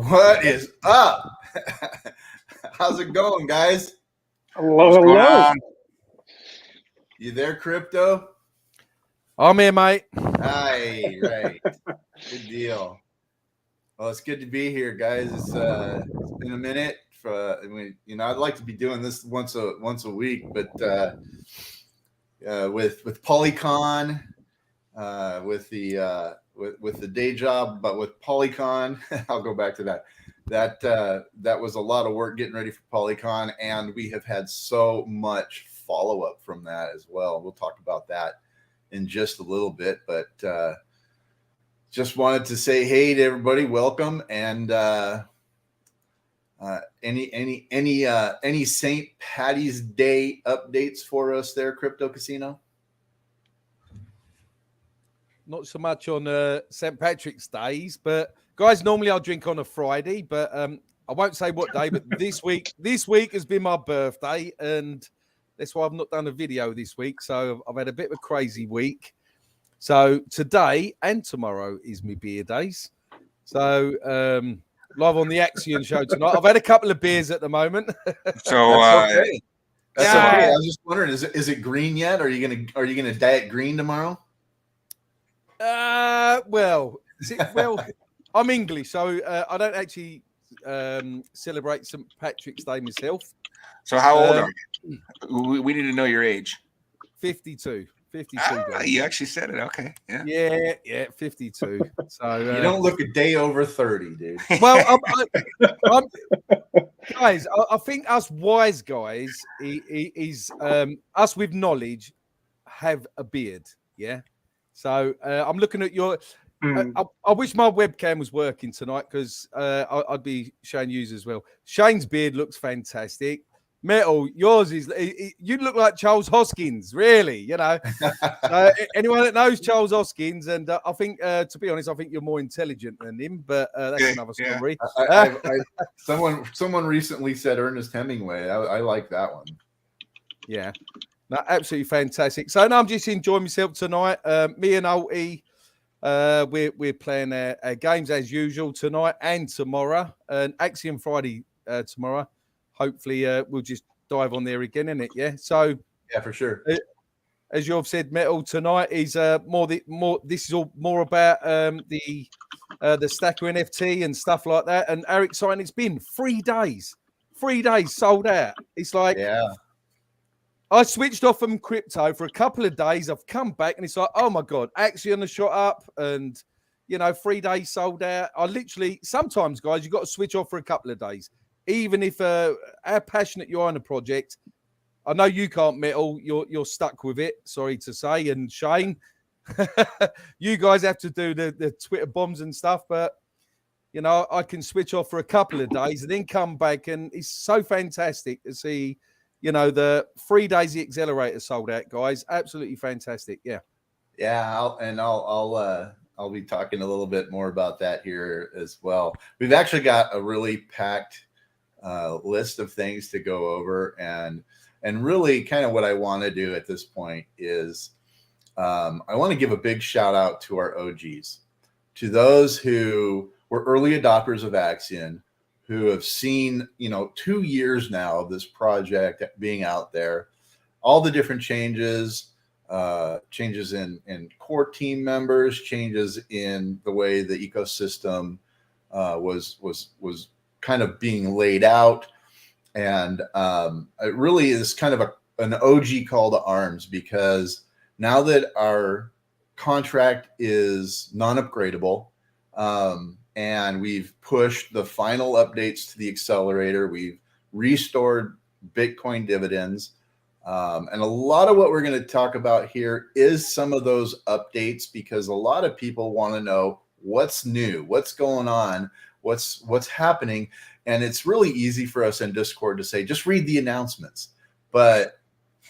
What is up? How's it going, guys? Hello. You there, Crypto? I'm here, mate. Hi, right. Good deal. Well, it's good to be here, guys. It's been a minute. I'd like to be doing this once a week, but with Polycon, with the day job, but with Polycon, I'll go back to that. That was a lot of work getting ready for Polycon, and we have had so much follow-up from that as well. We'll talk about that in just a little bit, but just wanted to say hey to everybody, welcome, and any St. Patty's Day updates for us there, Crypto Casino? Not so much on St. Patrick's Days, but guys, normally I'll drink on a Friday, but I won't say what day, but this week has been my birthday, and that's why I've not done a video this week. So I've had a bit of a crazy week. So today and tomorrow is my beer days. So live on the Axion show tonight. I've had a couple of beers at the moment. So that's okay. That's okay. I was just wondering, is it green yet? Are you gonna diet green tomorrow? Well, I'm English, so I don't actually celebrate St. Patrick's Day myself. So how old are you? We need to know your age. 52. 52. You actually said it. Okay. Yeah, 52. So you don't look a day over 30, dude. Well, guys, I think us wise guys is us with knowledge have a beard. Yeah. So I'm looking at your. I wish my webcam was working tonight because I'd be showing you as well. Shane's beard looks fantastic. Metal, yours is. You look like Charles Hoskins, really. You know. Anyone that knows Charles Hoskins, and I think, to be honest, I think you're more intelligent than him. But that's another story. Someone recently said Ernest Hemingway. I like that one. Yeah. No, absolutely fantastic. So no, I'm just enjoying myself tonight. Me and Alti, we're playing our games as usual tonight and tomorrow, and Axion Friday tomorrow. Hopefully, we'll just dive on there again, innit? Yeah. So yeah, for sure. As you've said, Metal tonight is more. This is all more about the Stacker NFT and stuff like that. And how exciting it's been! 3 days, 3 days sold out. It's like I switched off from crypto for a couple of days. I've come back and it's like, oh my God, Axion has shot up and, 3 days sold out. I literally, sometimes guys, you've got to switch off for a couple of days. Even if how passionate you are on a project, I know you can't, Metal, you're stuck with it, sorry to say. And Shane, you guys have to do the Twitter bombs and stuff, but I can switch off for a couple of days and then come back. And it's so fantastic to see the 3 days the accelerator sold out, guys. Absolutely fantastic. Yeah. I'll be talking a little bit more about that here as well. We've actually got a really packed list of things to go over, and really kind of what I want to do at this point is I want to give a big shout out to our OGs, to those who were early adopters of Axion, who have seen, 2 years now of this project being out there, all the different changes in core team members, changes in the way the ecosystem was kind of being laid out. And it really is kind of an OG call to arms, because now that our contract is non-upgradable, and we've pushed the final updates to the accelerator, we've restored Bitcoin dividends. And a lot of what we're going to talk about here is some of those updates, because a lot of people want to know what's new, what's going on, what's happening. And it's really easy for us in Discord to say, just read the announcements. But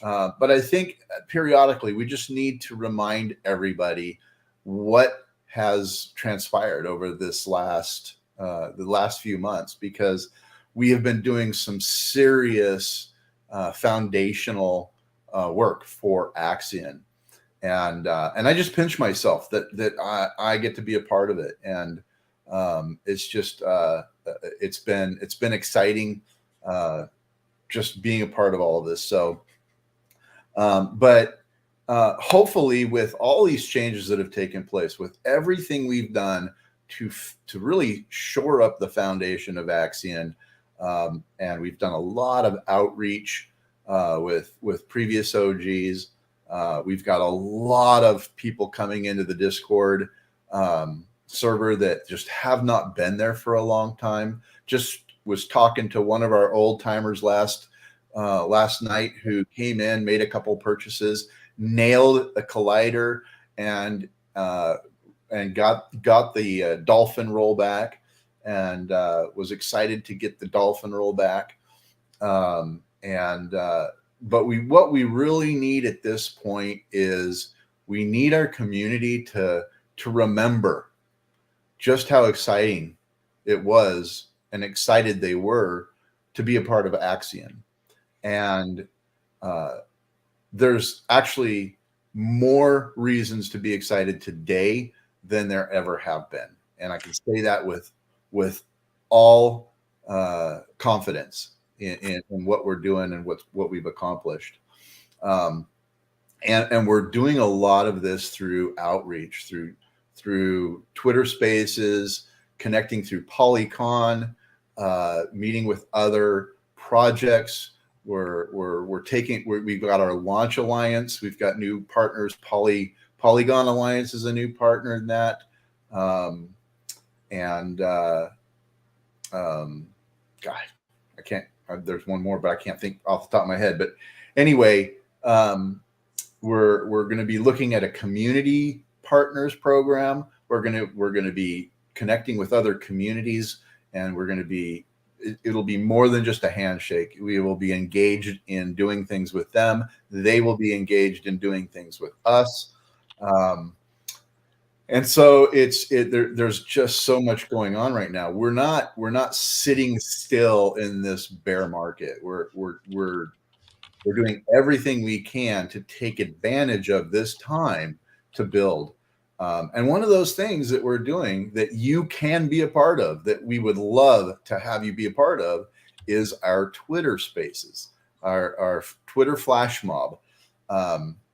I think periodically we just need to remind everybody what has transpired over this the last few months, because we have been doing some serious foundational work for Axion, and I just pinch myself that I get to be a part of it, and it's just it's been exciting, just being a part of all of this. So, but hopefully, with all these changes that have taken place, with everything we've done to really shore up the foundation of Axion, and we've done a lot of outreach with previous OGs. We've got a lot of people coming into the Discord server that just have not been there for a long time. Just was talking to one of our old timers last night who came in, made a couple purchases, nailed a collider, and got the dolphin rollback, and was excited to get the dolphin rollback. But what we really need at this point is we need our community to remember just how exciting it was and excited they were to be a part of Axion. And there's actually more reasons to be excited today than there ever have been. And I can say that with all confidence in what we're doing and what we've accomplished. And we're doing a lot of this through outreach, through Twitter Spaces, connecting through Polycon, meeting with other projects. We've got our launch alliance. We've got new partners. Polygon Alliance is a new partner in that. God, I can't. There's one more, but I can't think off the top of my head. But anyway, we're going to be looking at a community partners program. We're going to be connecting with other communities, and it'll be more than just a handshake. We will be engaged in doing things with them. They will be engaged in doing things with us. And so there's just so much going on right now. We're not sitting still in this bear market. We're doing everything we can to take advantage of this time to build. And one of those things that we're doing that you can be a part of, that we would love to have you be a part of, is our Twitter Spaces, our Twitter flash mob.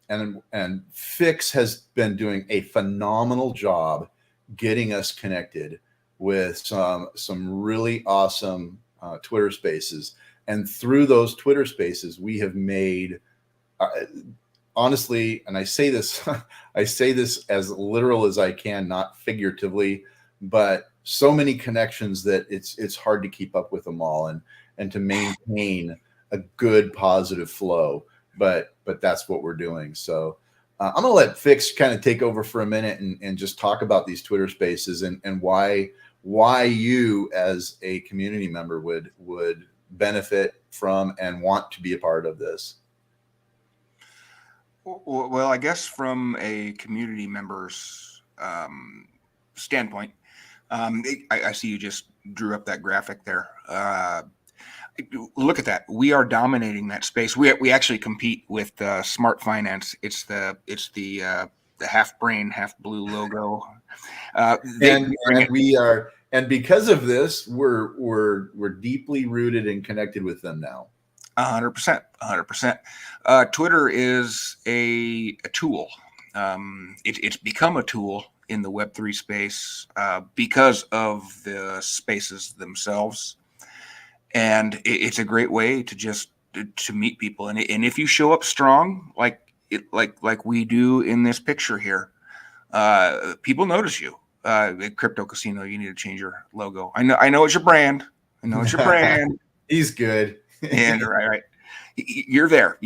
And Fix has been doing a phenomenal job getting us connected with some really awesome Twitter Spaces. And through those Twitter Spaces, we have made, honestly, and I say this as literal as I can, not figuratively, but so many connections that it's hard to keep up with them all and to maintain a good positive flow. But that's what we're doing. So I'm going to let Fix kind of take over for a minute and just talk about these Twitter Spaces and why you as a community member would benefit from and want to be a part of this. Well, I guess from a community member's standpoint, I see you just drew up that graphic there. Look at that. We are dominating that space. We actually compete with Smart Finance. It's the half brain, half blue logo. And because of this, we're deeply rooted and connected with them now. 100%. Twitter is a tool. It's become a tool in the Web3 space because of the spaces themselves. And it's a great way to just to meet people. And if you show up strong, like we do in this picture here, people notice you. At Crypto Casino, you need to change your logo. I know it's your brand. He's good. And right. You're there.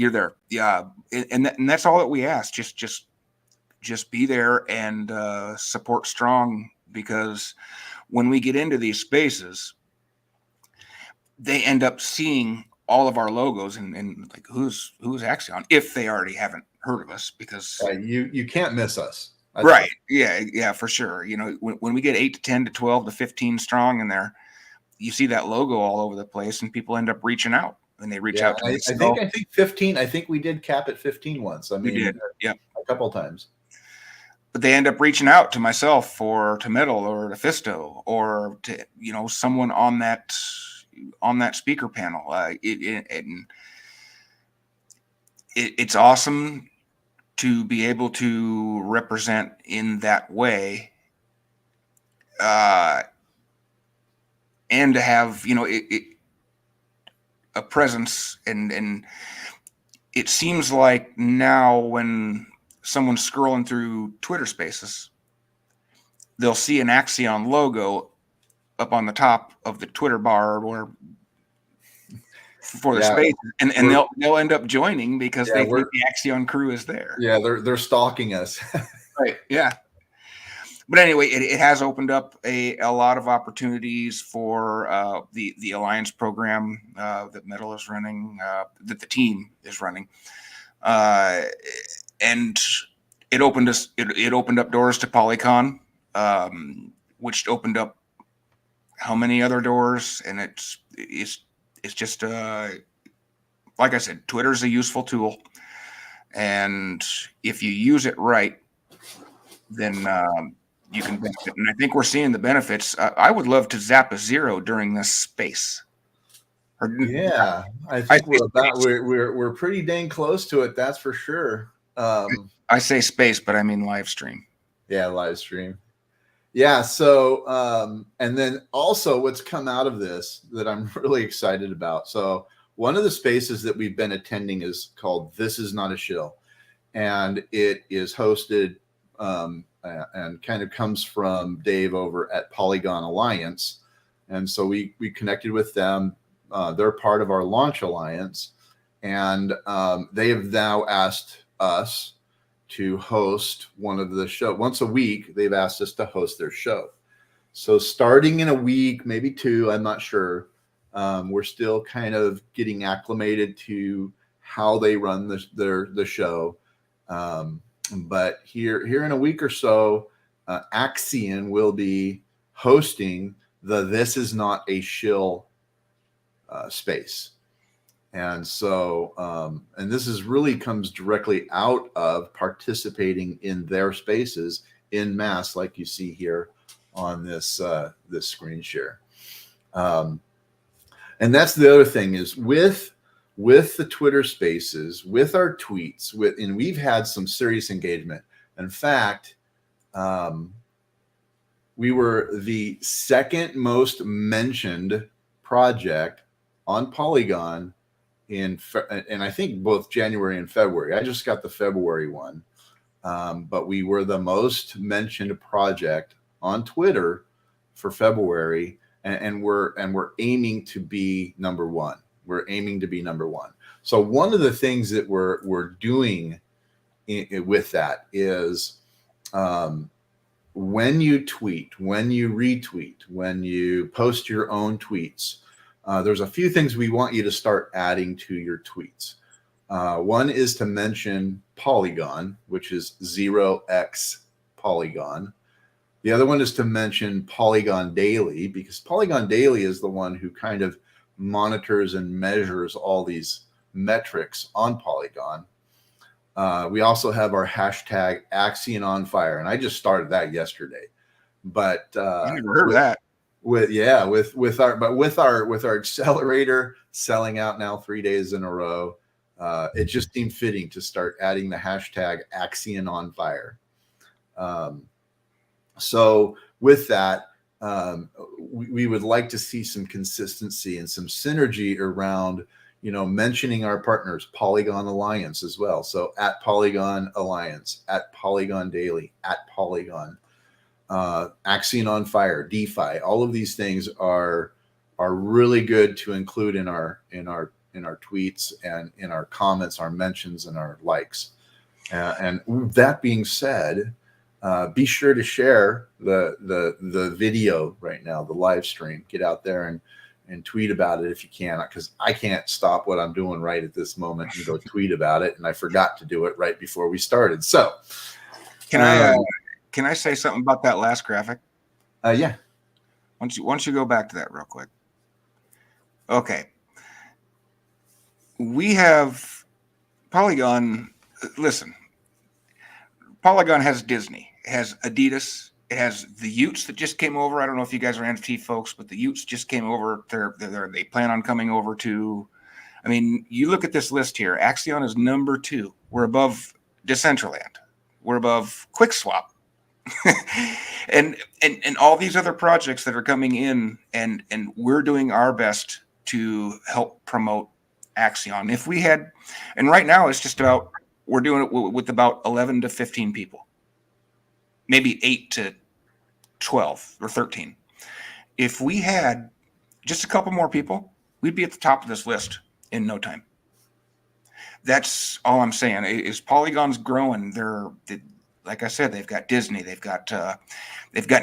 Yeah. And that's all that we ask. Just be there and support strong, because when we get into these spaces, they end up seeing all of our logos and like, who's Axion, if they already haven't heard of us, because you can't miss us. Right. Yeah, for sure. You know, when we get 8 to 10 to 12 to 15 strong in there, you see that logo all over the place, and people end up reaching out, and they reach out to me. I think 15. I think we did cap at 15 once. I mean, we did. Yeah, a couple of times. but they end up reaching out to myself or to Metal or to Fisto or to, someone on that speaker panel. It's awesome to be able to represent in that way, and to have, a presence. And it seems like now when someone's scrolling through Twitter Spaces, they'll see an Axion logo up on the top of the Twitter bar or for the space, and they'll end up joining because they think the Axion crew is there. Yeah, they're stalking us. Right. Yeah. But anyway, it has opened up a lot of opportunities for the Alliance program that Metal is running, that the team is running, and it opened up doors to Polycon, which opened up how many other doors, and it's just like I said, Twitter's a useful tool, and if you use it right, then you can benefit. And I think we're seeing the benefits. I would love to zap a zero during this space. Yeah, I think we're pretty dang close to it. That's for sure. I say space, but I mean live stream. Yeah, live stream. Yeah. So, and then also what's come out of this that I'm really excited about. So one of the spaces that we've been attending is called This Is Not a Shill. And it is hosted and kind of comes from Dave over at Polygon Alliance. And so we connected with them. They're part of our launch alliance. And they have now asked us to host one of the show once a week. They've asked us to host their show. So starting in a week, maybe two, I'm not sure. We're still kind of getting acclimated to how they run the show. But here in a week or so, Axion will be hosting the This Is Not a Shill space. And so, and this is really comes directly out of participating in their spaces in mass, like you see here on this this screen share. And that's the other thing is with the Twitter Spaces, with our tweets, and we've had some serious engagement. In fact, we were the second most mentioned project on Polygon and I think both January and February. I just got the February one, but we were the most mentioned project on Twitter for February, and we're aiming to be number one. We're aiming to be number one. So one of the things that we're doing with that is when you tweet, when you retweet, when you post your own tweets, there's a few things we want you to start adding to your tweets. One is to mention Polygon, which is 0x Polygon. The other one is to mention Polygon Daily, because Polygon Daily is the one who kind of monitors and measures all these metrics on Polygon. We also have our hashtag Axion on Fire, and I just started that yesterday. But I never heard of that. With our accelerator selling out now 3 days in a row, it just seemed fitting to start adding the hashtag Axion on Fire. So with that, we would like to see some consistency and some synergy around, mentioning our partners, Polygon Alliance as well. So at Polygon Alliance, at Polygon Daily, at Polygon, Axion on Fire, DeFi, all of these things are really good to include in our tweets and in our comments, our mentions, and our likes. And that being said, be sure to share the video right now, the live stream. Get out there and tweet about it if you can, because I can't stop what I'm doing right at this moment and go tweet about it, and I forgot to do it right before we started. So, can I say something about that last graphic? Yeah. Once you go back to that real quick. Okay. We have Polygon. Listen, Polygon has Disney. It has Adidas. It has the Utes that just came over. I don't know if you guys are NFT folks, but the Utes just came over. They plan on coming over to. I mean, you look at this list here. Axion is number 2. We're above Decentraland. We're above QuickSwap. and all these other projects that are coming in, and we're doing our best to help promote Axion. If we had, and right now it's just about, we're doing it with about 11 to 15 people, maybe 8 to 12 or 13. If we had just a couple more people, we'd be at the top of this list in no time. That's all I'm saying. Is Polygon's growing. Like I said, they've got Disney, they've got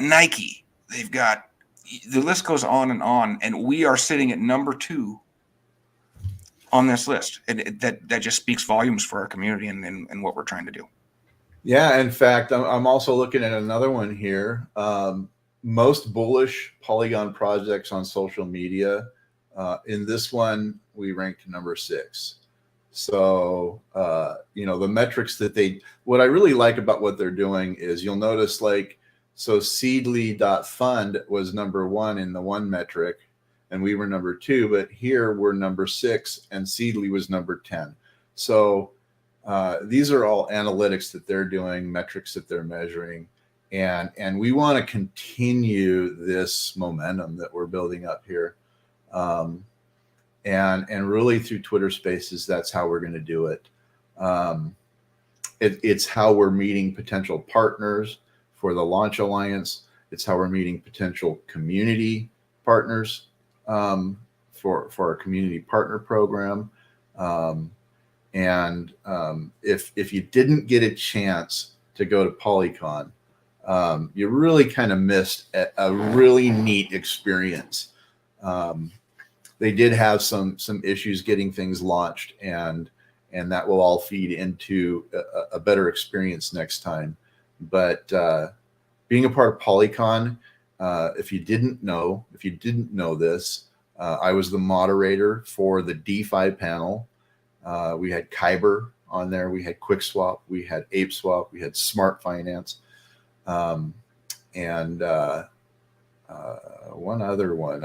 Nike, they've got, the list goes on, and we are sitting at number 2 on this list. And that just speaks volumes for our community and what we're trying to do. Yeah, in fact, I'm also looking at another one here. Most bullish Polygon projects on social media. In this one, we ranked number 6. So, the metrics that what I really like about what they're doing is you'll notice, like, so Seedly.fund was number 1 in the one metric, and we were number 2, but here we're number 6 and Seedly was number 10. So these are all analytics that they're doing, metrics that they're measuring. And we want to continue this momentum that we're building up here. And really through Twitter Spaces, that's how we're going to do it. It's how we're meeting potential partners for the Launch Alliance. It's how we're meeting potential community partners for our community partner program. If you didn't get a chance to go to Polycon, you really kind of missed a really neat experience. They did have some issues getting things launched, and that will all feed into a better experience next time. But being a part of Polycon, if you didn't know this, I was the moderator for the DeFi panel. We had Kyber on there, we had QuickSwap, we had ApeSwap, we had Smart Finance, and one other one.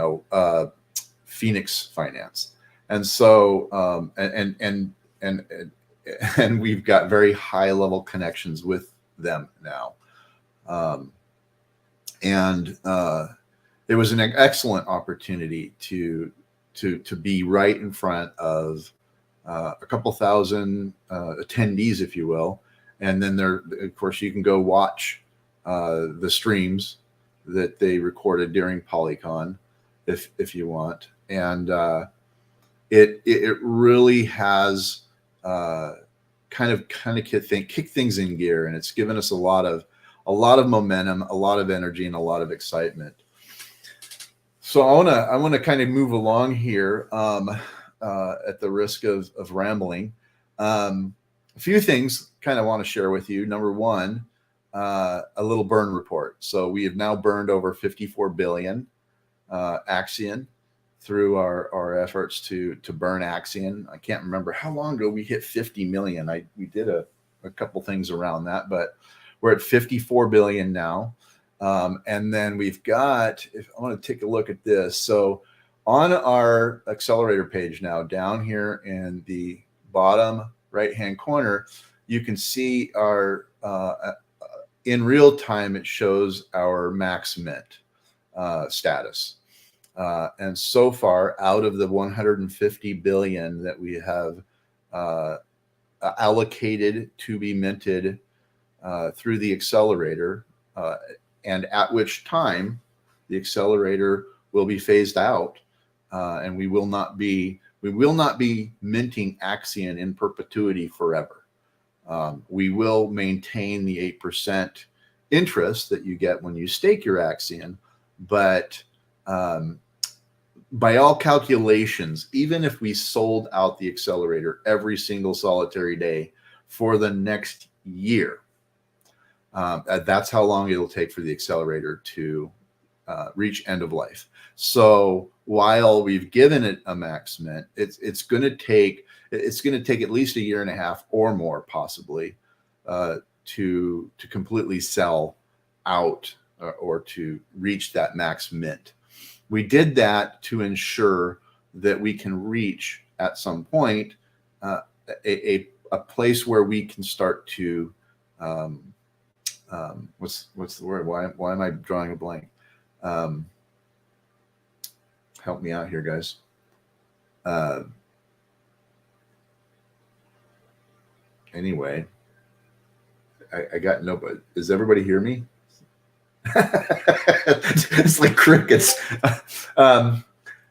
Phoenix Finance. And so and we've got very high level connections with them now. It was an excellent opportunity to be right in front of a couple thousand attendees, if you will. And then of course, you can go watch the streams that they recorded during Polycon if you want. And it really has kind of kick things in gear, and it's given us a lot of momentum, a lot of energy, and a lot of excitement. So I want to kind of move along here at the risk of rambling. A few things kind of want to share with you. Number one, a little burn report. So we have now burned over 54 billion Axion through our efforts to burn Axion. I can't remember how long ago we hit 50 million. We did a couple things around that, but we're at 54 billion now. And then we've got, if I want to take a look at this. So on our accelerator page now, down here in the bottom right-hand corner, you can see our, in real time, it shows our maxMint status. And so far, out of the 150 billion that we have allocated to be minted through the accelerator, and at which time the accelerator will be phased out, and we will not be minting Axion in perpetuity forever. We will maintain the 8% interest that you get when you stake your Axion, but by all calculations, even if we sold out the accelerator every single solitary day for the next year, that's how long it'll take for the accelerator to reach end of life. So while we've given it a maxMint, it's going to take at least a year and a half or more, possibly, to completely sell out or to reach that max mint. We did that to ensure that we can reach at some point a place where we can start to what's the word? Why am I drawing a blank? Help me out here, guys. Anyway, I got nobody. Does everybody hear me? It's like crickets. Guys,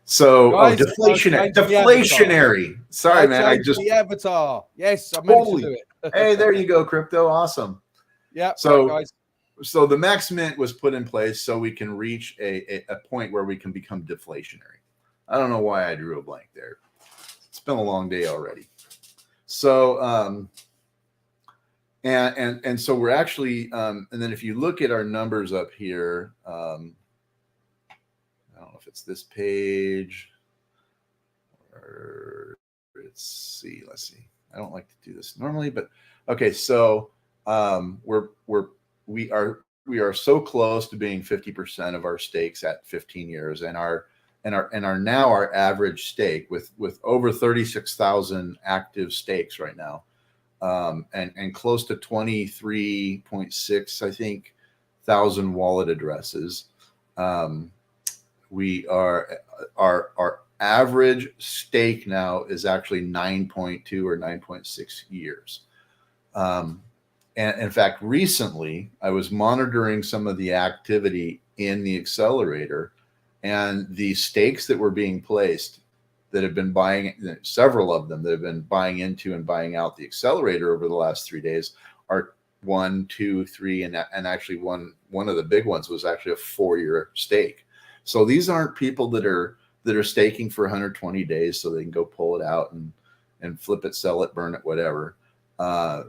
deflationary. Sorry, man. I just the avatar. Yes, I managed to do it. Hey, there you go, crypto. Awesome. Yeah. So, right, guys. So the max mint was put in place so we can reach a point where we can become deflationary. I don't know why I drew a blank there. It's been a long day already. So, and so we're actually, and then if you look at our numbers up here, I don't know if it's this page or let's see. I don't like to do this normally, but okay. So, we are so close to being 50% of our stakes at 15 years, and our now our average stake with over 36,000 active stakes right now, and close to 23.6, I think, thousand wallet addresses. We are our average stake now is actually 9.2 or 9.6 years. And in fact, recently I was monitoring some of the activity in the accelerator, and the stakes that were being placed that have been buying, several of them that have been buying into and buying out the accelerator over the last 3 days are 1, 2, 3, and actually one of the big ones was actually a 4-year stake. So these aren't people that are staking for 120 days so they can go pull it out and flip it, sell it, burn it, whatever. A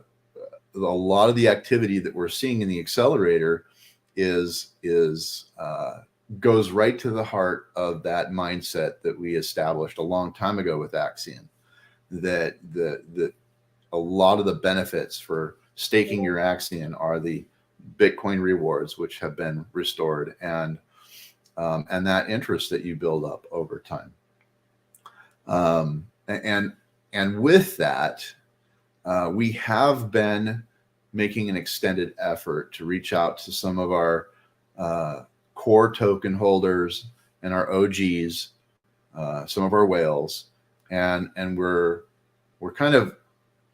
lot of the activity that we're seeing in the accelerator goes right to the heart of that mindset that we established a long time ago with Axion, that a lot of the benefits for staking your Axion are the Bitcoin rewards, which have been restored, and that interest that you build up over time. And with that, we have been making an extended effort to reach out to some of our core token holders and our OGs, some of our whales, and we're kind of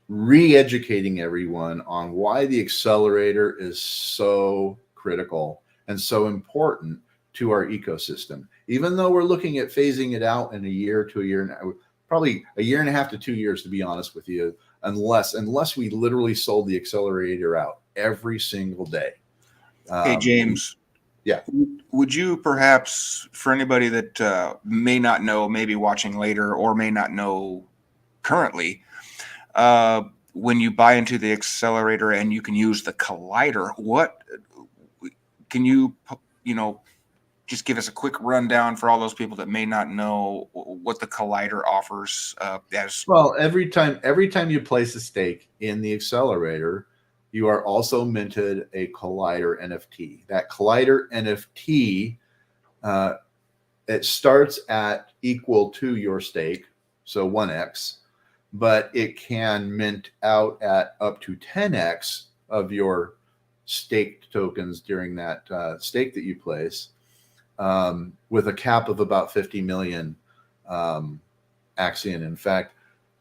re-educating everyone on why the accelerator is so critical and so important to our ecosystem. Even though we're looking at phasing it out in a year to a year, and probably a year and a half to 2 years, to be honest with you, unless we literally sold the accelerator out every single day. Hey, James. Yeah. Would you perhaps, for anybody that may not know, maybe watching later, or may not know currently, when you buy into the accelerator and you can use the collider, what can you just give us a quick rundown for all those people that may not know what the collider offers? Well, every time you place a stake in the accelerator, you are also minted a collider NFT. That collider NFT, it starts at equal to your stake, so 1x, but it can mint out at up to 10x of your staked tokens during that stake that you place, with a cap of about 50 million Axion. In fact,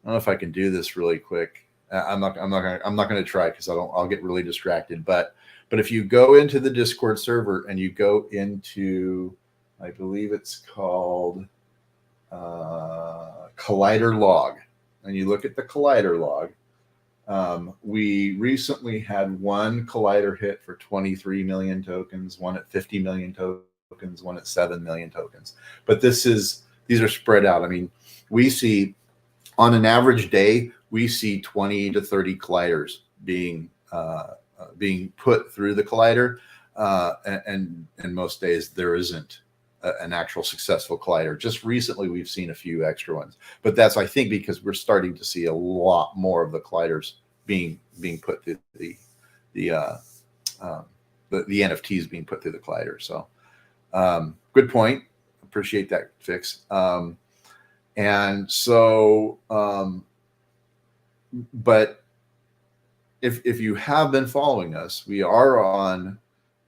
I don't know if I can do this really quick. I'm not gonna try because I'll get really distracted. But if you go into the Discord server and you go into, I believe it's called Collider Log, and you look at the Collider Log, we recently had one Collider hit for 23 million tokens, one at 50 million tokens, one at 7 million tokens. But these are spread out. I mean, we see on an average day, we see 20 to 30 colliders being put through the collider, and most days there isn't an actual successful collider. Just recently, we've seen a few extra ones, but that's, I think, because we're starting to see a lot more of the colliders being put through the NFTs being put through the collider. So good point. Appreciate that fix. And so, but if you have been following us, we are on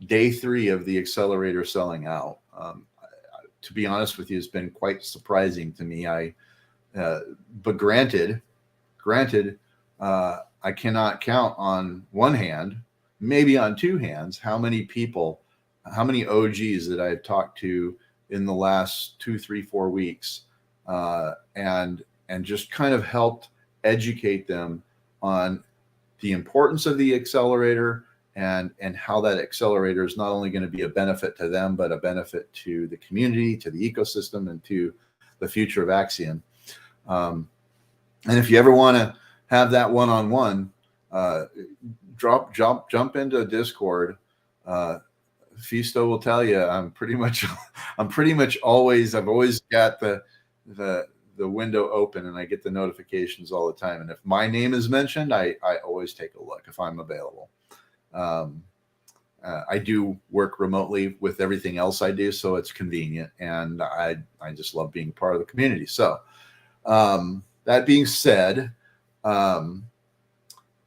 day 3 of the accelerator selling out. To be honest with you, it's been quite surprising to me. But granted, I cannot count on one hand, maybe on 2 hands, how many people, how many OGs that I've talked to in the last 2, 3, 4 weeks, and just kind of helped educate them on the importance of the accelerator and how that accelerator is not only going to be a benefit to them, but a benefit to the community, to the ecosystem, and to the future of Axion. And if you ever want to have that one-on-one, jump into Discord. Fisto will tell you I'm pretty much always, I've always got the window open, and I get the notifications all the time. And if my name is mentioned, I always take a look if I'm available. I do work remotely with everything else I do, so it's convenient, and I just love being part of the community. So that being said, the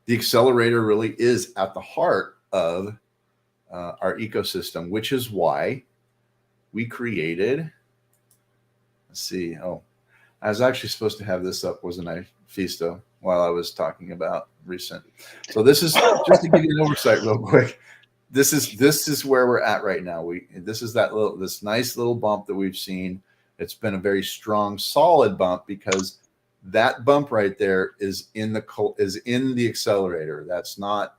accelerator really is at the heart of our ecosystem, which is why we created, let's see, I was actually supposed to have this up, wasn't I, Fisto, while I was talking about recent. So this is just to give you an oversight real quick. This is where we're at right now. This is this nice little bump that we've seen. It's been a very strong, solid bump, because that bump right there is in the accelerator. That's not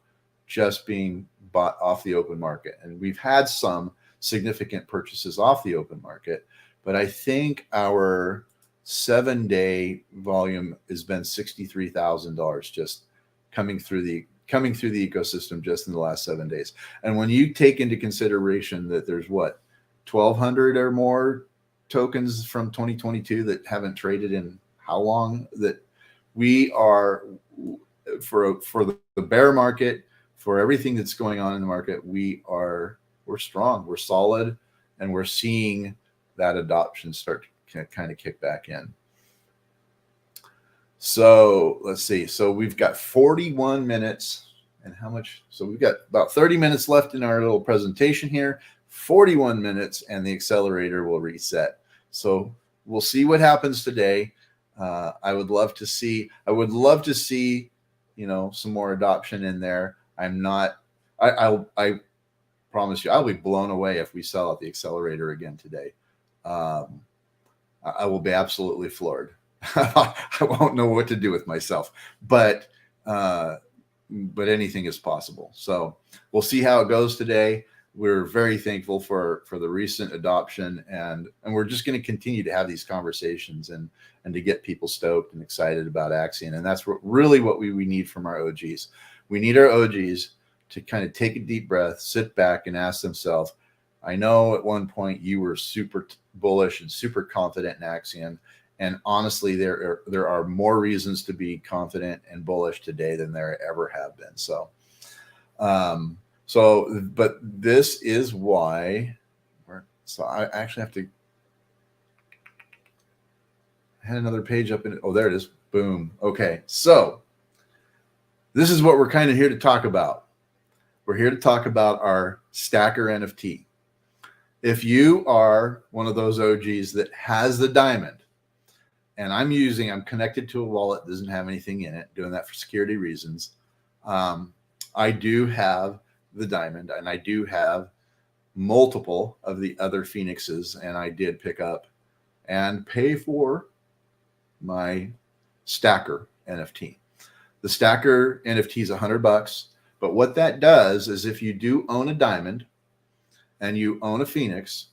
just being bought off the open market. And we've had some significant purchases off the open market, but I think our 7-day volume has been $63,000 just coming through the ecosystem just in the last 7 days. And when you take into consideration that there's 1,200 or more tokens from 2022 that haven't traded in how long, that we are for the bear market, for everything that's going on in the market, we're strong, we're solid, and we're seeing that adoption start to kind of kick back in. So let's see. So we've got 41 minutes and how much? So we've got about 30 minutes left in our little presentation here, 41 minutes, and the accelerator will reset. So we'll see what happens today. I would love to see, some more adoption in there. I promise you, I'll be blown away if we sell at the accelerator again today. I will be absolutely floored. I won't know what to do with myself, but anything is possible. So we'll see how it goes today. We're very thankful for the recent adoption, and we're just going to continue to have these conversations and to get people stoked and excited about Axion. And that's really what we need from our OGs. We need our OGs to kind of take a deep breath, sit back, and ask themselves, I know at one point you were super bullish and super confident in Axion. And honestly, there are more reasons to be confident and bullish today than there ever have been. So, but this is why. So I actually have to. I had another page up in it. Oh, there it is. Boom. Okay. So this is what we're kind of here to talk about. We're here to talk about our Stacker NFT. If you are one of those OGs that has the diamond, and I'm connected to a wallet that doesn't have anything in it, doing that for security reasons. I do have the diamond, and I do have multiple of the other Phoenixes, and I did pick up and pay for my Stacker NFT. The Stacker NFT is $100, but what that does is if you do own a diamond and you own a Phoenix,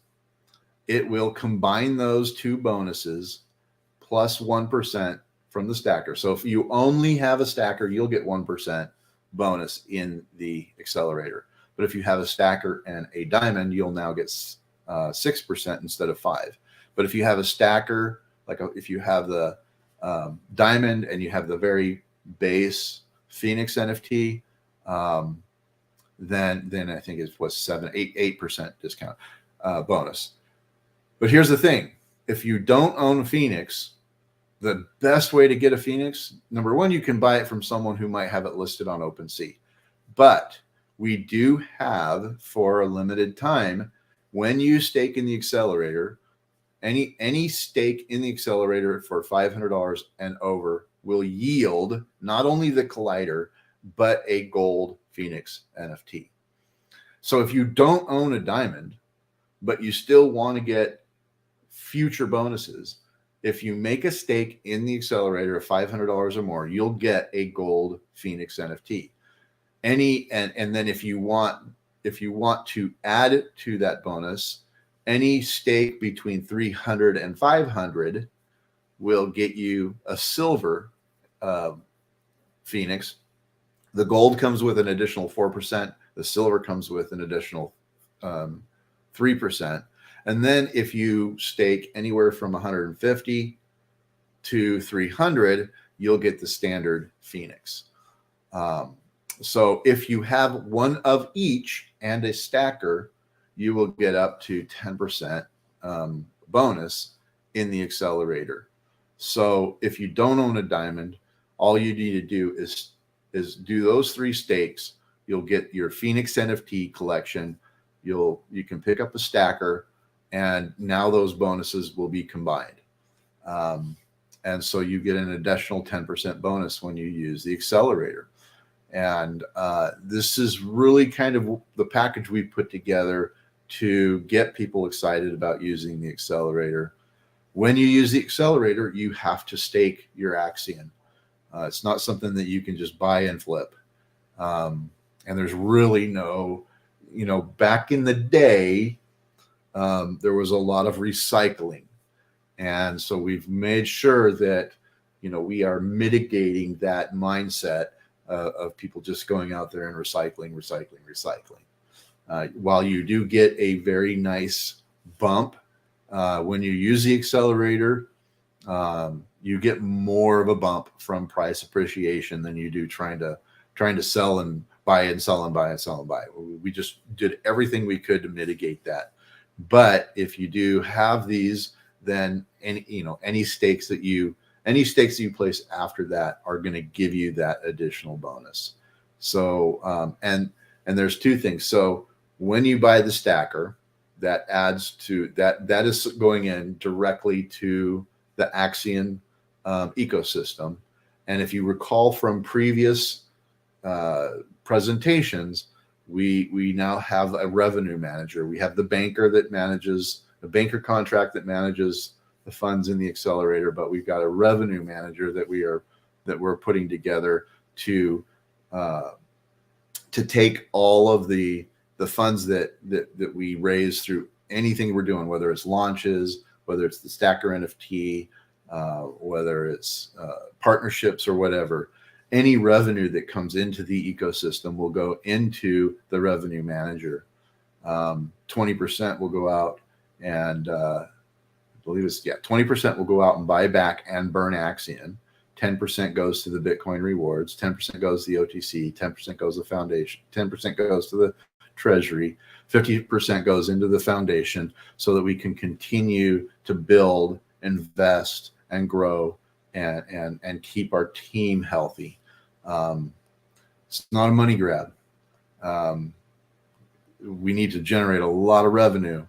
it will combine those two bonuses plus 1% from the Stacker. So if you only have a Stacker, you'll get 1% bonus in the accelerator. But if you have a Stacker and a diamond, you'll now get 6% instead of 5%. But if you have a Stacker, if you have the diamond and you have the very base Phoenix NFT, then I think it was 8% discount bonus. But here's the thing: if you don't own a Phoenix, the best way to get a Phoenix, number one, you can buy it from someone who might have it listed on OpenSea. But we do have, for a limited time, when you stake in the accelerator, any stake in the accelerator for $500 and over will yield not only the collider, but a gold Phoenix NFT. So if you don't own a diamond, but you still want to get future bonuses, if you make a stake in the accelerator of $500 or more, you'll get a gold Phoenix NFT. And then if you want to add it to that bonus, any stake between 300 and 500 will get you a silver Phoenix. The gold comes with an additional 4%. The silver comes with an additional 3%. And then if you stake anywhere from 150 to 300, you'll get the standard Phoenix. So if you have one of each and a stacker, you will get up to 10% bonus in the accelerator. So if you don't own a diamond, all you need to do is do those 3 stakes. You'll get your Phoenix NFT collection. You can pick up a stacker, and now those bonuses will be combined. And so you get an additional 10% bonus when you use the accelerator. And this is really kind of the package we put together to get people excited about using the accelerator. When you use the accelerator, you have to stake your Axion. It's not something that you can just buy and flip. And there's really no, back in the day, there was a lot of recycling. And so we've made sure that, we are mitigating that mindset of people just going out there and recycling. While you do get a very nice bump when you use the accelerator, you get more of a bump from price appreciation than you do trying to sell and buy and sell and buy and sell and buy. We just did everything we could to mitigate that. But if you do have these, then any stakes that you place after that are going to give you that additional bonus. So and there's 2 things. So when you buy the stacker, that adds to that is going in directly to the Axion ecosystem. And if you recall from previous presentations, we now have a revenue manager. We have the banker that manages the banker contract that manages the funds in the accelerator, but we've got a revenue manager that we're putting together to take all of the funds that we raise through anything we're doing, whether it's launches, whether it's the Stacker NFT, whether it's partnerships or whatever. Any revenue that comes into the ecosystem will go into the revenue manager. 20% will go out and I believe 20% will go out and buy back and burn Axion. 10% goes to the Bitcoin rewards. 10% goes to the OTC. 10% goes to the foundation. 10% goes to the treasury. 50% goes into the foundation so that we can continue to build, invest, and grow and keep our team healthy. It's not a money grab. We need to generate a lot of revenue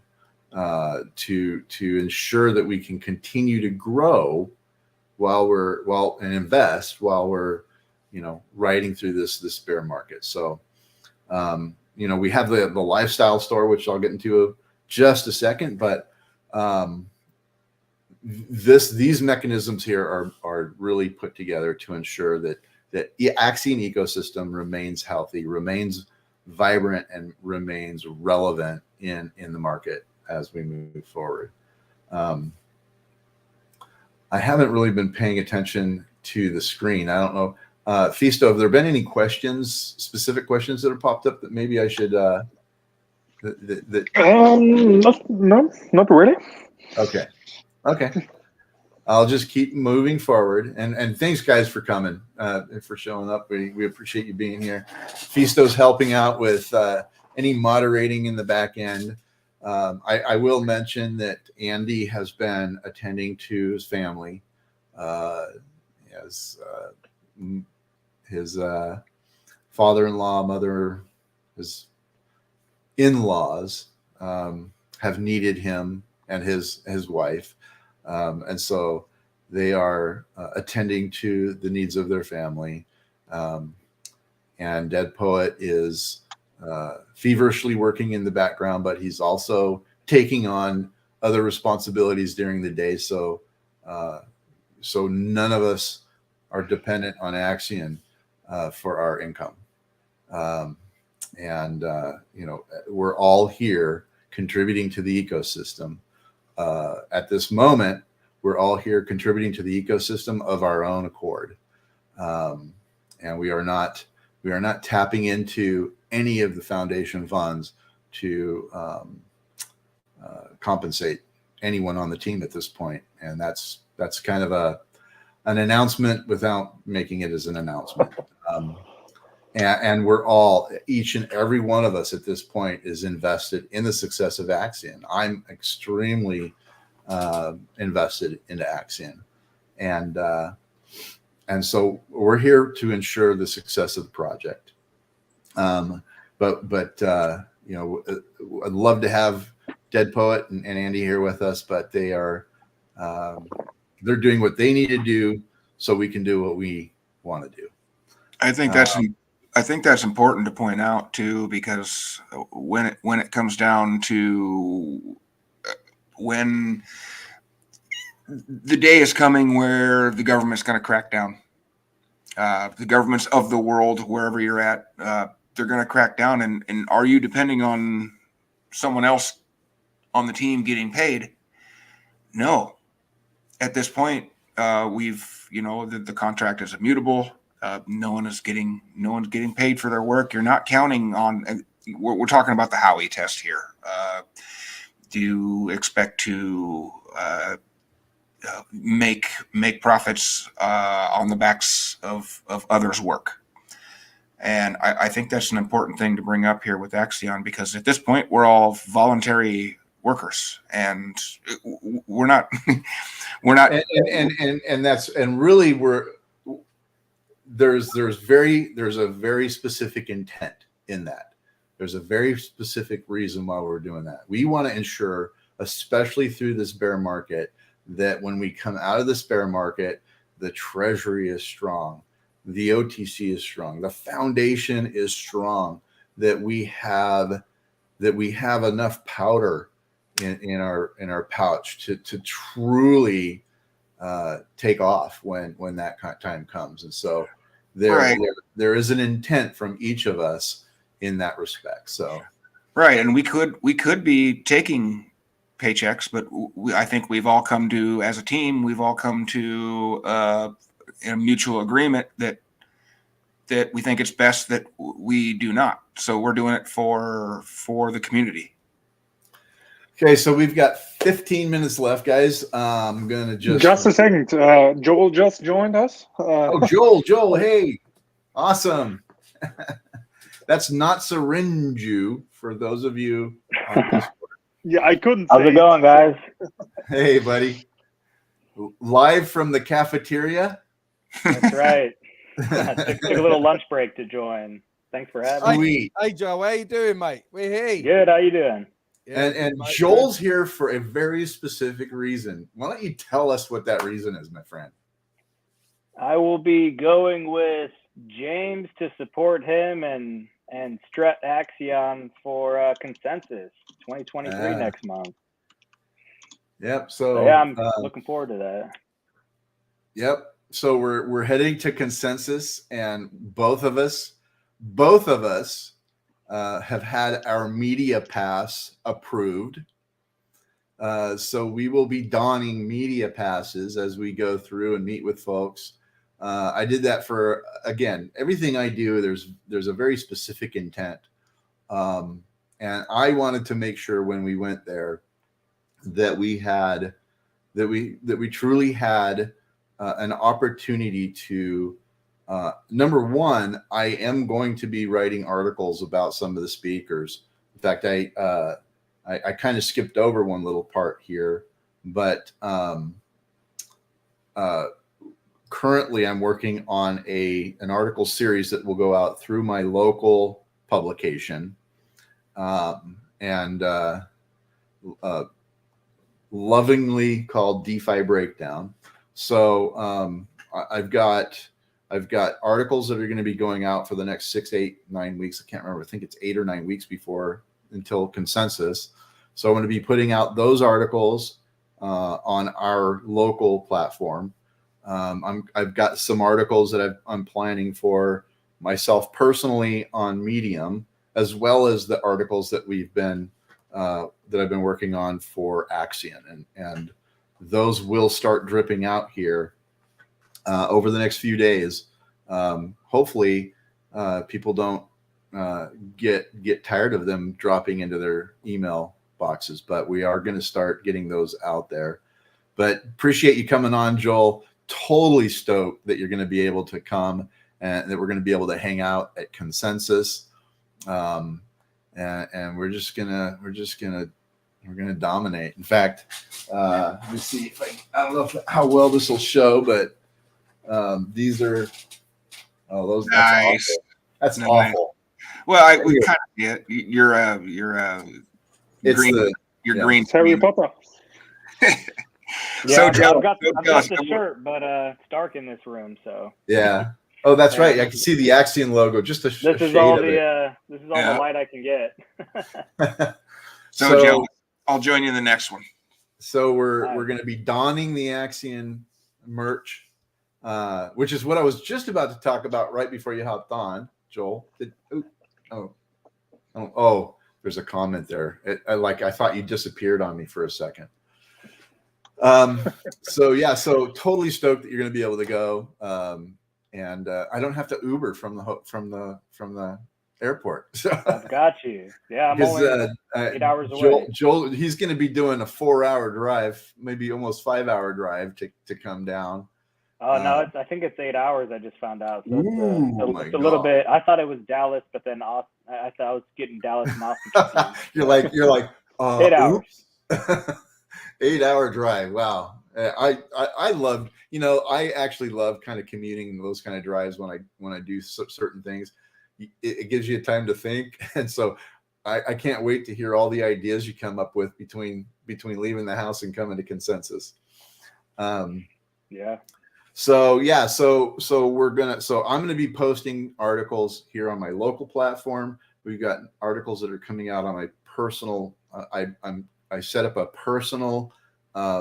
to ensure that we can continue to grow and invest while we're riding through this bear market. So we have the lifestyle store, which I'll get into just a second, but these mechanisms here are really put together to ensure that the Axion ecosystem remains healthy, remains vibrant, and remains relevant in the market as we move forward. I haven't really been paying attention to the screen. I don't know. Fisto, have there been any specific questions that have popped up that maybe I should Not really. Okay. I'll just keep moving forward. And thanks, guys, for coming, for showing up. We appreciate you being here. Fisto's helping out with any moderating in the back end. I will mention that Andy has been attending to his family. His father-in-law, his in-laws have needed him and his wife. And so they are attending to the needs of their family. And Dead Poet is feverishly working in the background, but he's also taking on other responsibilities during the day. So none of us are dependent on Axion for our income. We're all here contributing to the ecosystem. At this moment, we're all here contributing to the ecosystem of our own accord. And we are not tapping into any of the foundation funds to compensate anyone on the team at this point. And that's kind of an announcement without making it as an announcement. And we're all, each and every one of us at this point is invested in the success of Axion. I'm extremely invested into Axion. And so we're here to ensure the success of the project. But I'd love to have Dead Poet and Andy here with us, but they're doing what they need to do so we can do what we want to do. I think that's important to point out too, because when it comes down to when the day is coming where the government's going to crack down, the governments of the world, wherever you're at, they're going to crack down. And are you depending on someone else on the team getting paid? No. At this point, the contract is immutable. No one's getting paid for their work. You're not counting on. We're talking about the Howey test here. Do you expect to make profits on the backs of others' work? And I think that's an important thing to bring up here with Axion, because at this point we're all voluntary workers, and we're not there's a very specific intent in that. There's a very specific reason why we're doing that. We want to ensure, especially through this bear market, that when we come out of this bear market, the treasury is strong, the OTC is strong, the foundation is strong, that we have enough powder in our pouch to truly take off when that time comes. And so there is an intent from each of us in that respect. So right, and we could be taking paychecks, but I think we've all come to, as a team, a mutual agreement that we think it's best that we do not. So we're doing it for the community. Okay, so we've got 15 minutes left, guys. I'm gonna just a second. Joel just joined us. Joel, hey, awesome. That's not Syringe for those of you on Discord. Yeah, I couldn't. How's it going, guys? Hey, buddy. Live from the cafeteria. That's right. Took a little lunch break to join. Thanks for having me. Hey, Joe, how you doing, mate? We're here. Good. How you doing? Yeah, and Joel's here for a very specific reason. Why don't you tell us what that reason is, my friend? I will be going with James to support him and strut Axion for Consensus 2023 next month. Yep. So yeah, I'm looking forward to that. Yep. So we're heading to Consensus, and both of us have had our media pass approved. So we will be donning media passes as we go through and meet with folks. I did that for, again, everything I do, there's a very specific intent. And I wanted to make sure when we went there that we had that we truly had an opportunity to. Number one, I am going to be writing articles about some of the speakers. In fact, I kind of skipped over one little part here, but currently I'm working on an article series that will go out through my local publication, and lovingly called DeFi Breakdown. So I've got articles that are going to be going out for the next 6, 8, 9 weeks. I can't remember. I think it's 8 or 9 weeks until consensus. So I'm going to be putting out those articles on our local platform. I've got some articles that I'm planning for myself personally on Medium, as well as the articles that I've been working on for Axion, and those will start dripping out here over the next few days. Hopefully, people don't get tired of them dropping into their email boxes, but we are going to start getting those out there. But appreciate you coming on, Joel. Totally stoked that you're going to be able to come and that we're going to be able to hang out at Consensus. And we're gonna dominate. In fact, let me see if I don't know how well this will show, but these are those. Nice. That's Nice. awful. Well, we kind of get you're It's green. Green. Harry Potter. Yeah, So, I've Joe, got so the shirt, but it's dark in this room, so yeah. Oh, that's right. I can see the Axion logo. Just a this shade is all of it. the light I can get. So, Joe, I'll join you in the next one. So we're going to be donning the Axion merch, which is what I was just about to talk about right before you hopped on, Joel. There's a comment there. I thought you disappeared on me for a second. So totally stoked that you're going to be able to go. And I don't have to Uber from the airport. So I've got you. Yeah, I'm only 8 hours away. Joel, he's going to be doing a 4-hour drive, maybe almost 5-hour drive to come down. Oh no, I think it's 8 hours. I just found out. So it's a God. little bit. I thought it was Dallas, but then Austin, I thought I was getting Dallas and Austin. you're like 8 hours. 8-hour drive. Wow. I love, I actually love kind of commuting those kind of drives when I do certain things. It gives you time to think. And so I can't wait to hear all the ideas you come up with between leaving the house and coming to Consensus. Yeah. So I'm going to be posting articles here on my local platform. We've got articles that are coming out on my personal, I set up a personal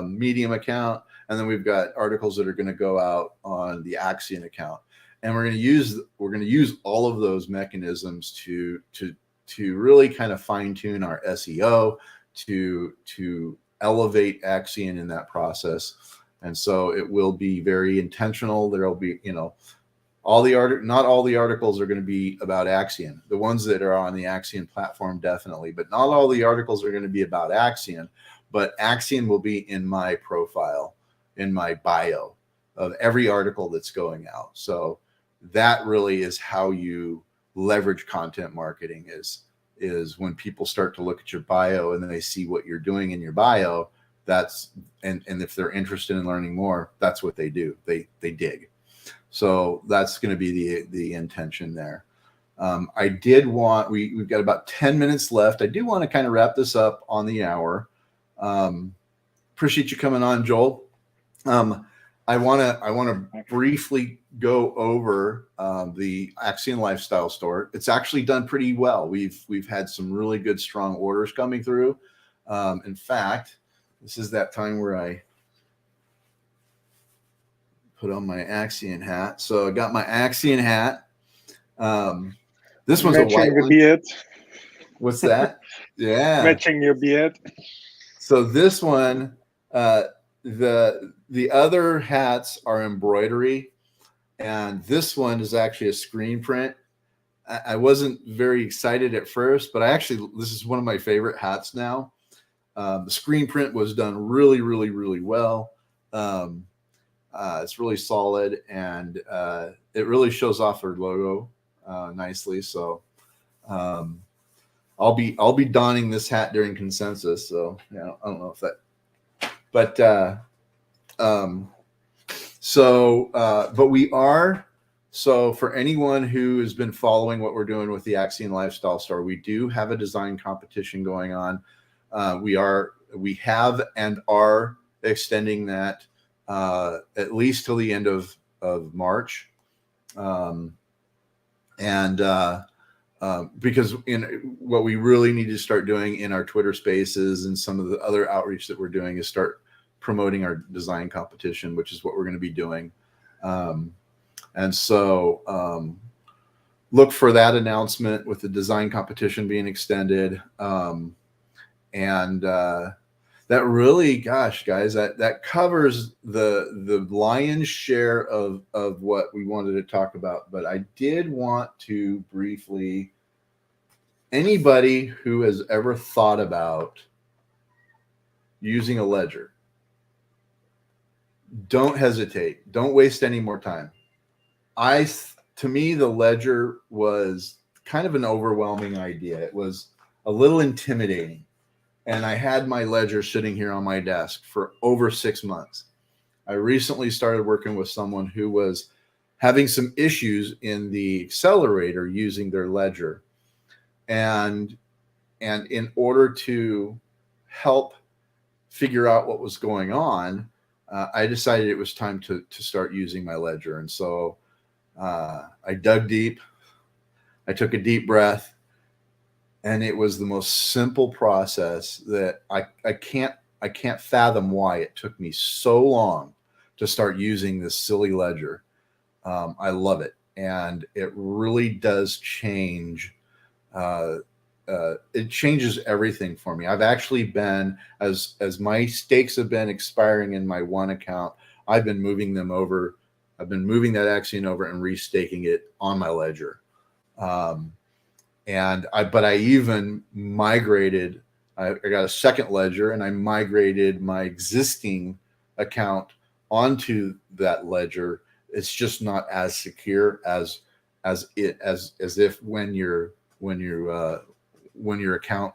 Medium account, and then we've got articles that are going to go out on the Axion account, and we're going to use all of those mechanisms to really kind of fine tune our SEO, to elevate Axion in that process. And so it will be very intentional. There'll be, not all the articles are going to be about Axion. The ones that are on the Axion platform, definitely, but not all the articles are going to be about Axion. But Axion will be in my profile, in my bio of every article that's going out. So that really is how you leverage content marketing is when people start to look at your bio and then they see what you're doing in your bio. And if they're interested in learning more, that's what they do. They dig. So that's going to be the intention there. I did want, we've got about 10 minutes left. I do want to kind of wrap this up on the hour. Appreciate you coming on, Joel. I want to briefly go over the Axion Lifestyle Store. It's actually done pretty well. We've had some really good, strong orders coming through. In fact, this is that time where I put on my Axion hat. So I got my Axion hat. This one's matching a white the one. beard. What's that? Yeah. Matching your beard. So this one, the other hats are embroidery, and this one is actually a screen print. I wasn't very excited at first, but this is one of my favorite hats now. The screen print was done really, really, really well. It's really solid, and it really shows off their logo nicely. So I'll be donning this hat during consensus. So yeah, I don't know if that, but but we are. So for anyone who has been following what we're doing with the Axion Lifestyle Store, we do have a design competition going on. We have and are extending that at least till the end of March. Because what we really need to start doing in our Twitter spaces and some of the other outreach that we're doing is start promoting our design competition, which is what we're going to be doing. And so look for that announcement with the design competition being extended. That really, gosh, guys, that covers the lion's share of what we wanted to talk about. But I did want to briefly, anybody who has ever thought about using a ledger, don't hesitate. Don't waste any more time. To me, the ledger was kind of an overwhelming idea. It was a little intimidating. And I had my ledger sitting here on my desk for over 6 months. I recently started working with someone who was having some issues in the accelerator using their ledger. And in order to help figure out what was going on, I decided it was time to start using my ledger. And so I dug deep. I took a deep breath. And it was the most simple process that I can't fathom why it took me so long to start using this silly ledger. I love it, and it really does change. It changes everything for me. I've actually been, as my stakes have been expiring in my one account, I've been moving them over. I've been moving that Axion over and restaking it on my ledger. But I even migrated, I got a second ledger and I migrated my existing account onto that ledger. It's just not as secure as if when your account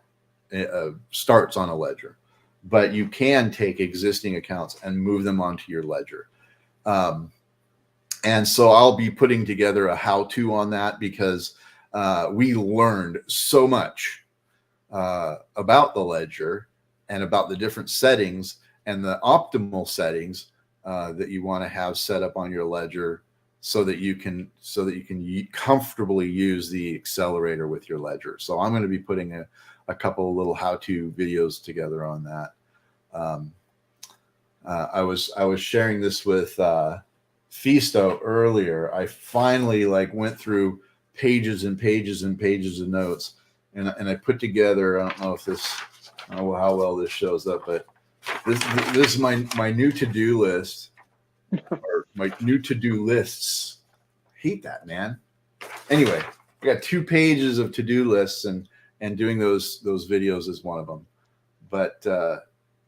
starts on a ledger, but you can take existing accounts and move them onto your ledger. And so I'll be putting together a how-to on that, because we learned so much about the ledger and about the different settings and the optimal settings that you want to have set up on your ledger so that you can comfortably use the accelerator with your ledger. So I'm going to be putting a couple of little how-to videos together on that. I was sharing this with Fisto earlier. I finally went through pages and pages and pages of notes, and I put together, I don't know how well this shows up, but this is my new to-do list, or my new to-do lists. Hate that, man. Anyway, I got 2 pages of to-do lists, and doing those videos is one of them. But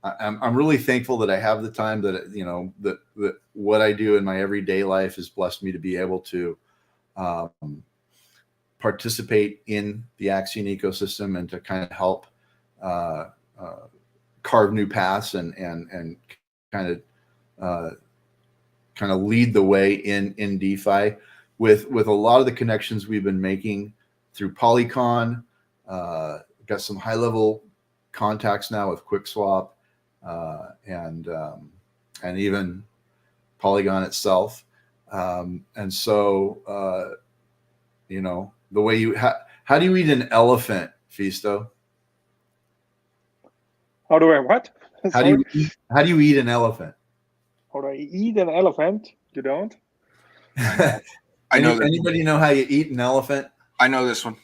I'm really thankful that I have the time, that that what I do in my everyday life has blessed me to be able to participate in the Axion ecosystem and to kind of help carve new paths and kind of lead the way in DeFi with a lot of the connections we've been making through Polycon. Got some high level contacts now with QuickSwap and even Polygon itself. And so the way how do you eat an elephant, Fisto? How do I what? How do you eat an elephant? How do I eat an elephant? You don't? I know Anybody know how you eat an elephant? I know this one.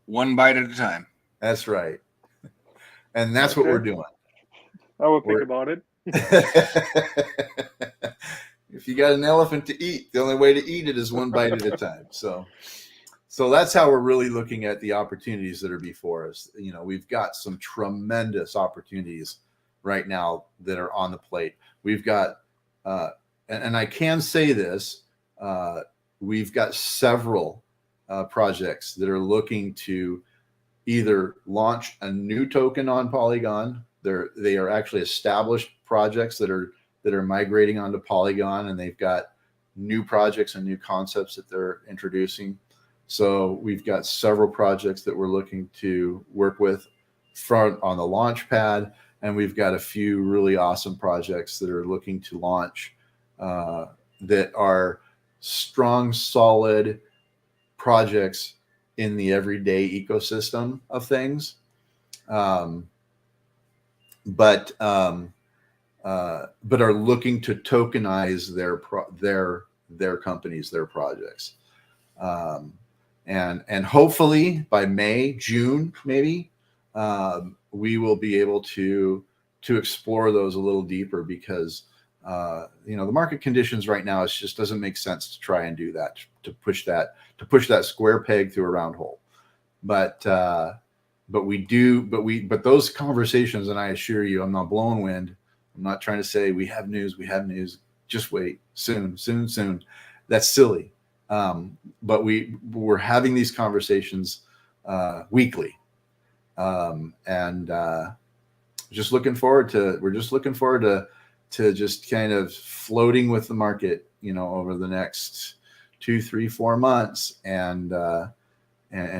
One bite at a time. That's right. And that's what we're doing. I will think about it. If you got an elephant to eat, the only way to eat it is one bite at a time. So So that's how we're really looking at the opportunities that are before us. You know, we've got some tremendous opportunities right now that are on the plate. We've got, and I can say this, we've got several projects that are looking to either launch a new token on Polygon. They are actually established projects that are migrating onto Polygon, and they've got new projects and new concepts that they're introducing. So we've got several projects that we're looking to work with on the launch pad, and we've got a few really awesome projects that are looking to launch that are strong, solid projects in the everyday ecosystem of things. But are looking to tokenize their companies, their projects. And hopefully by May, June, maybe, we will be able to explore those a little deeper, because you know, the market conditions right now, it just doesn't make sense to try and do that, to push that square peg through a round hole. But those conversations, and I assure you, I'm not blowing wind. I'm not trying to say we have news. Just wait, soon. That's silly. But we're having these conversations weekly, and we're just looking forward to just kind of floating with the market, you know, over the next 2, 3, 4 months, and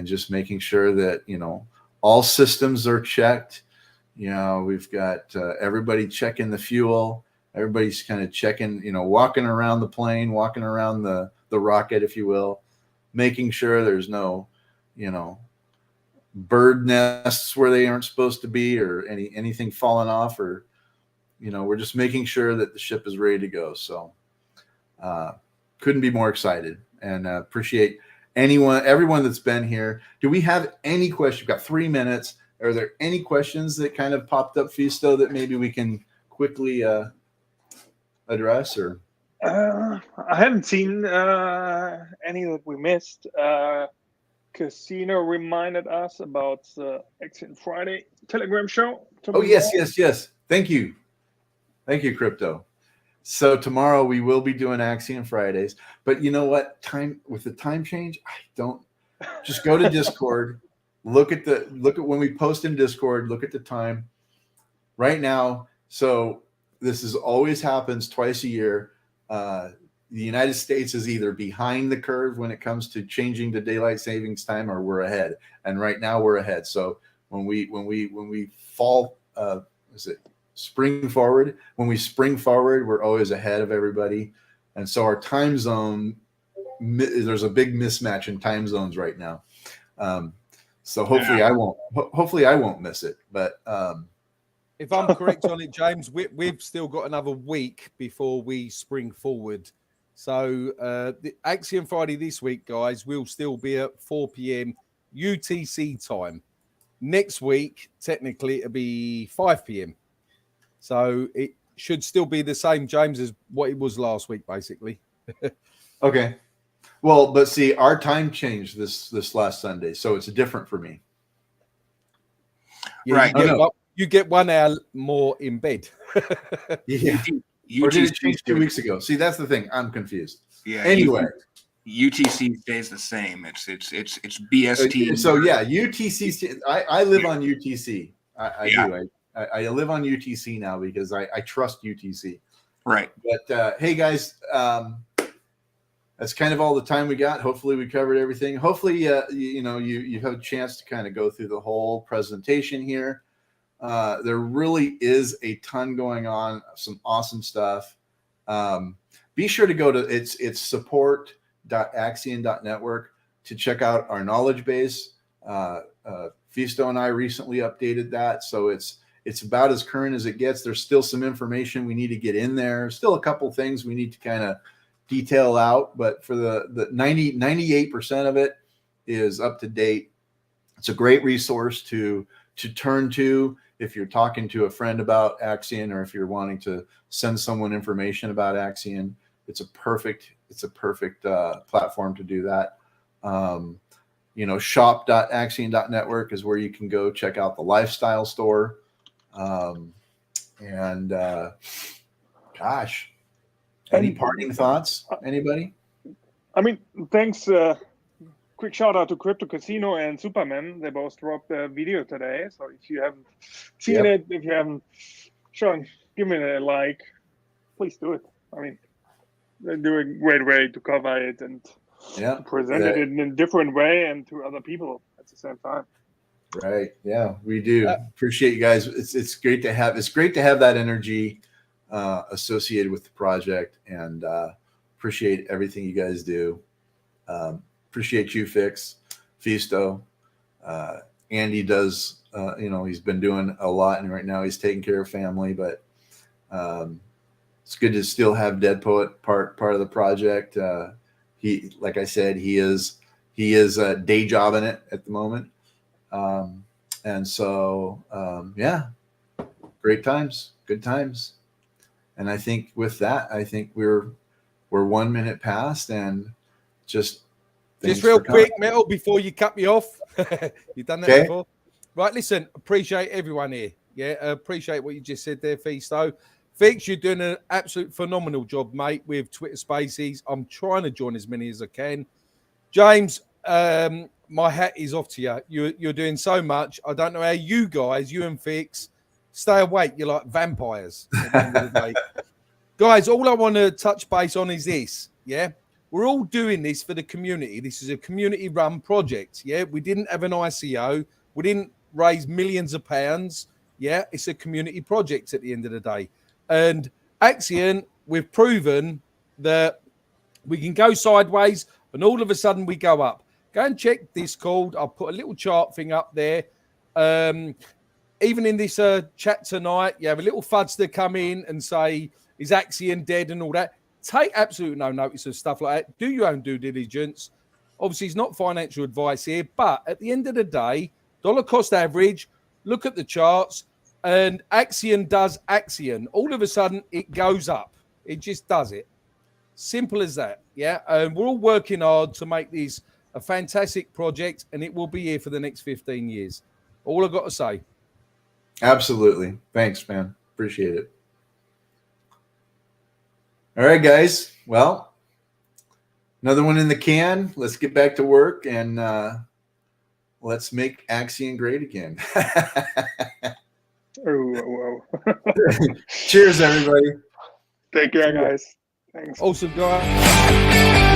just making sure that, you know, all systems are checked. You know, we've got everybody checking the fuel. Everybody's kind of checking, you know, walking around the plane, walking around the rocket, if you will, making sure there's no, you know, bird nests where they aren't supposed to be, or anything falling off, or, you know, we're just making sure that the ship is ready to go. So couldn't be more excited, and appreciate everyone that's been here. Do we have any questions? We've got 3 minutes. Are there any questions that kind of popped up, Fisto, that maybe we can quickly address? Or I haven't seen any that we missed. Casino reminded us about the Axion Friday Telegram show. Oh, yes. Thank you, Crypto. So tomorrow we will be doing Axion Fridays, but you know what? With the time change, I don't. Just go to Discord. Look at when we post in Discord. Look at the time right now. So this always happens twice a year. The United States is either behind the curve when it comes to changing to daylight savings time, or we're ahead. And right now we're ahead. So when we fall, spring forward? When we spring forward, we're always ahead of everybody. And so our time zone, there's a big mismatch in time zones right now. So hopefully I won't miss it. But if I'm correct on it, James, we've still got another week before we spring forward. So the Axion Friday this week, guys, will still be at 4 p.m. UTC time. Next week, technically, it'll be 5 p.m. So it should still be the same, James, as what it was last week, basically. Okay. Well, but see, our time changed this last Sunday, so it's different for me. Yeah, right. You get 1 hour more in bed. Yeah. Or did it change 2 weeks ago? See, that's the thing. I'm confused. Yeah. Anyway, UTC stays the same. It's BST. So yeah, UTC. I live on UTC. I do. I live on UTC now because I trust UTC. Right. But hey, guys, that's kind of all the time we got. Hopefully, we covered everything. Hopefully, you have a chance to kind of go through the whole presentation here. There really is a ton going on. Some awesome stuff. Be sure to go to it's support.axion.network to check out our knowledge base. Fisto and I recently updated that, so it's about as current as it gets. There's still some information we need to get in there. Still a couple things we need to kind of detail out, but for the 98% of it is up to date. It's a great resource to turn to if you're talking to a friend about Axion, or if you're wanting to send someone information about Axion. It's a perfect platform to do that. shop.axion.network is where you can go check out the lifestyle store. Gosh, any parting thoughts? Anybody? I mean, thanks. Quick shout out to Crypto Casino and Superman. They both dropped a video today. So if you haven't seen it, if you haven't shown, give me a like. Please do it. I mean, they're doing a great way to cover it and present it in a different way and to other people at the same time. Right. Yeah, we do appreciate you guys. It's great to have that energy associated with the project, and appreciate everything you guys do. Appreciate you, Fisto. Andy does, he's been doing a lot, and right now he's taking care of family, but it's good to still have Dead Poet part of the project. He, like I said, he is day jobbing it at the moment. And so, great times, good times. And I think with that, we're 1 minute past, and just real quick, Metal, before you cut me off. You've done that before. Right, listen, appreciate everyone here. Yeah, appreciate what you just said there, Fisto. Fix, you're doing an absolute phenomenal job, mate, with Twitter Spaces. I'm trying to join as many as I can. James, my hat is off to you. You're doing so much. I don't know how you guys, you and Fix, stay awake. You're like vampires at the end of the day. Guys, all I want to touch base on is this, yeah? We're all doing this for the community. This is a community-run project, yeah? We didn't have an ICO. We didn't raise millions of pounds, yeah? It's a community project at the end of the day. And Axion, we've proven that we can go sideways and all of a sudden we go up. Go and check Discord. I'll put a little chart thing up there. Even in this chat tonight, you have a little fudster come in and say, is Axion dead and all that? Take absolutely no notice of stuff like that. Do your own due diligence. Obviously, it's not financial advice here, but at the end of the day, dollar cost average, look at the charts, and Axion does Axion. All of a sudden, it goes up. It just does it. Simple as that, yeah? And we're all working hard to make this a fantastic project, and it will be here for the next 15 years. All I've got to say. Absolutely. Thanks, man. Appreciate it. All right, guys. Well, another one in the can. Let's get back to work, and let's make Axion great again. Cheers, everybody. Take care, guys. Thanks. Awesome, guys.